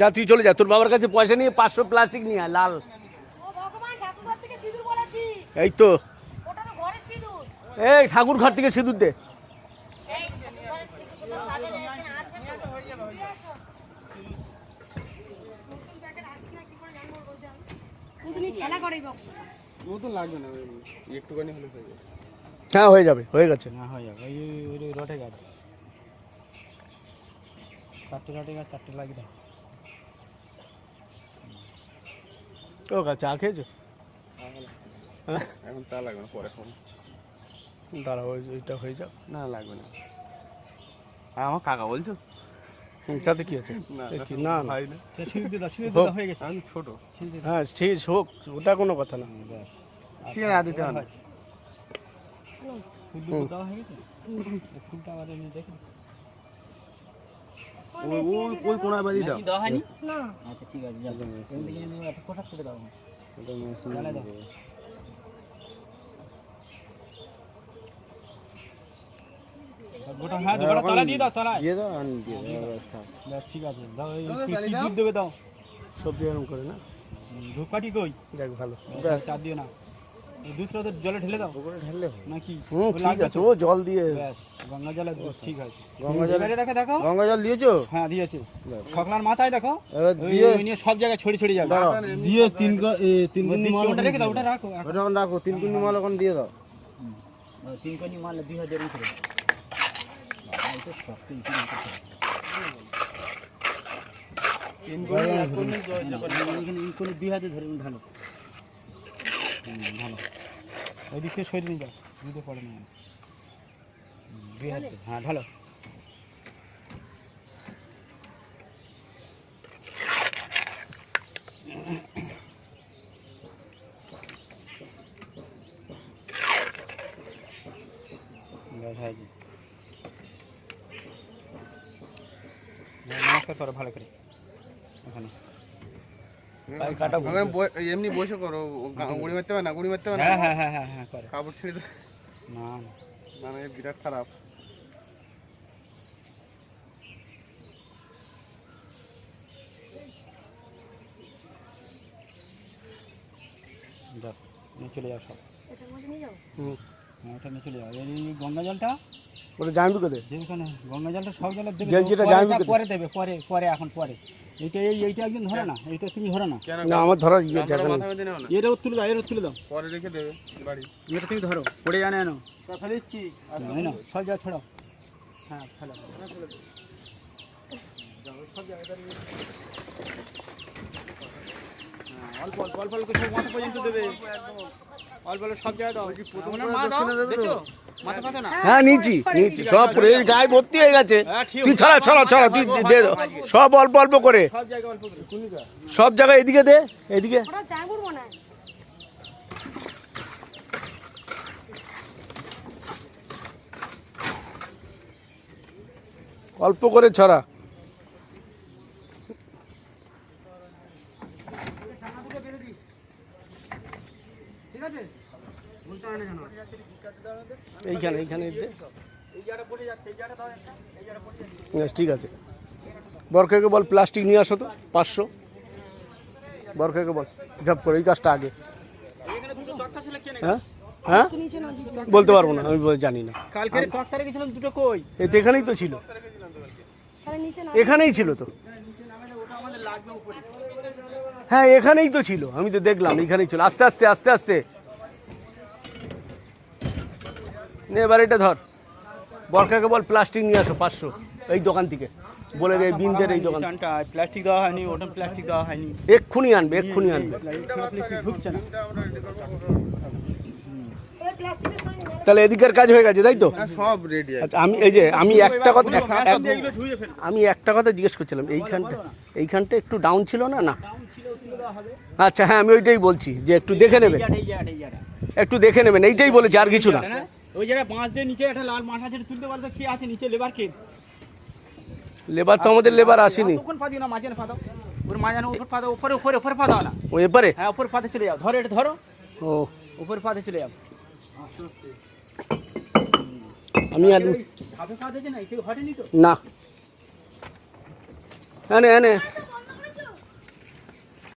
যা তুই চলে যা, তোর বাবার কাছে পয়সা নিয়ে 500 প্লাস্টিক নিয়ে আয় লাল। এই তো এই ঠাকুর ঘর থেকে সিঁদুর দে। হ্যাঁ হয়ে যাবে, হয়ে গেছে। হয়ে যাবে ওই রটে গাছ, 4টে রটে গাছ, 4টে লাগিয়ে দাও। ও চা খেয়েছো? এখন চা লাগবে না, পরে খাবো। দাঁড়াও ওইটা হয়ে যাও। না লাগবে না। আর আমার কাকা বলছো? তাতে কি আছে? না না হয়ে গেছে, আমি ছোট। হ্যাঁ ঠিক হোক, ওটা কোনো কথা না। ঠিক আছে, দিতে হবে। ফুল দেওয়া হয়ে গেছে, ফুলটা আবার এনে দেখি। ওই কোনায় বাজি দাও। দেওয়া হয়নি না? আচ্ছা ঠিক আছে, যাও এদিকে নিয়ে একটা কোটা করে দাও। ওটা মেশিন দাও। গোটা হ্যাঁ, গোটা তালা দিয়ে দাও, তালা দিয়ে দাও, আমি দিয়ে দাও ব্যবস্থা। বেশ ঠিক আছে, দাও। এই কি দুধ দেবে দাও? সবজি এরকম করে না, ধূপকাঠি কই? দেখ ভালো, চাপ দিও না, এই দুধটা তো জলে ঢেলে দাও। ওপরে ঢাললে নাকি ঠিক আছে, ও জল দিয়ে ব্যাস গঙ্গা জলে দুধ, ঠিক আছে। গঙ্গা জল দেখো দেখো, গঙ্গা জল দিয়েছো? হ্যাঁ দিয়েছে। সকলার মাথায় দেখো, এবার দিয়ে নিয়ে সব জায়গায় ছড়ি ছড়ি যাবে। দিয়ে তিন কুনি মাল ওটা রেখে দাও, ওটা রাখো। ওটা রাখো, 3 কুনি মাল ওখানে দিয়ে দাও। 3 কোনি মাল 2000 এর উপরে। ভালো ওই দিক থেকে সরিয়ে নিয়ে যাও, দুধে পড়ে না। 2000, হ্যাঁ ঢালো। নমস্কার করো ভালো করে ওখানে। এমনি বসে করো, গুড়ি মারতে হবে না, গুড়ি মারতে হবে না। হ্যাঁ হ্যাঁ হ্যাঁ হ্যাঁ হ্যাঁ করে। কাপড় ছেড়ে দাও। না মানে বিরাট খারাপ। যাও, নিয়ে চলে যাও সব। হ্যাঁ ওটা নিয়ে চলে যাও। এই গঙ্গা জলটা ওটা জানবি কোথায়? যেখানে গঙ্গা জলটা সব জলে দেবে, যেটা জানবি পরে দেবে, পরে পরে এখন পরে। এইটা একদিন ধরে না, এইটা তুমি ধরে না। না আমার ধরার ইয়ে জায়গা নেই। মাথা বেঁধে নাও না, এটা তুলে দাও, এটা তুলে দাও, পরে রেখে দেবে বাড়ি। এটা তুমি ধরো, পড়ে জানে না কথা দিচ্ছি। না, সব জায়গা ছড়াও। হ্যাঁ ফেলো, অল্প অল্প অল্প অল্প সব মাথা পর্যন্ত দেবে, অল্প অল্প সব জায়গায় দাও। মাথা পাতা না। হ্যাঁ নিচি নিচি সব পুরো এই গায়ে ভর্তি হয়ে গেছে। তুই ছড়া ছড়া ছড়া, তুই দে দাও সব অল্প অল্প করে, সব জায়গায় অল্প করে। সব জায়গায়। এদিকে দে, এদিকে অল্প করে ছড়া। এইখানে এইখানে ঠিক আছে। বরখাকে বল প্লাস্টিক নিয়ে আসো তো 500। বরখাকে বল ঝপ করে এই কাজটা আগে। হ্যাঁ হ্যাঁ বলতে পারবো না, আমি জানি না। কালকে কক্তারে গেছিলাম, দুটো কই? এতে এখানেই তো ছিল, এখানেই ছিল তো। হ্যাঁ এখানেই তো ছিল, আমি তো দেখলাম এখানেই ছিল। আস্তে আস্তে আস্তে আস্তে নে, এবার এটা ধর। বরখাকে বল প্লাস্টিক নিয়ে আসো 500 এই দোকান থেকে, বলে দেয় বিনদের এই দোকান। প্লাস্টিক দেওয়া হয়নি, ওটা প্লাস্টিক দেওয়া হয়নি। এক্ষুনি আনবে, এক্ষুনি আনবে। ঢুকছে না। তাহলে এদিকের কাজ হয়ে গেছে তাই তো? সব রেডি। আচ্ছা আমি এই যে আমি একটা কথা জিজ্ঞেস করছিলাম, এইখানটা একটু ডাউন ছিল না? না আচ্ছা হ্যাঁ, আমি ওইটাই বলছি যে একটু দেখে নেবেন, একটু দেখে নেবেন, এইটাই বলেছি, আর কিছু না। ওই জায়গায় বাঁশ দিয়ে নিচে একটা লাল মাছ আছে, তুলতে পারবে? কি আছে নিচে? লেবার কে? লেবার তো আমাদের লেবার আসেনি। তখন পাদিও না, মাঝে পাদাও, ওর মাঝানো উপর পাদাও, উপরে উপরে উপরে পাদাও না। ও এপারে? হ্যাঁ উপর পাতে চলে যাও, ধরো এটা ধরো। ও উপর পাতে চলে যাও। আমি আর হাতে পাত হয়েছে না, কেউ হটেনি তো? না, এনে এনে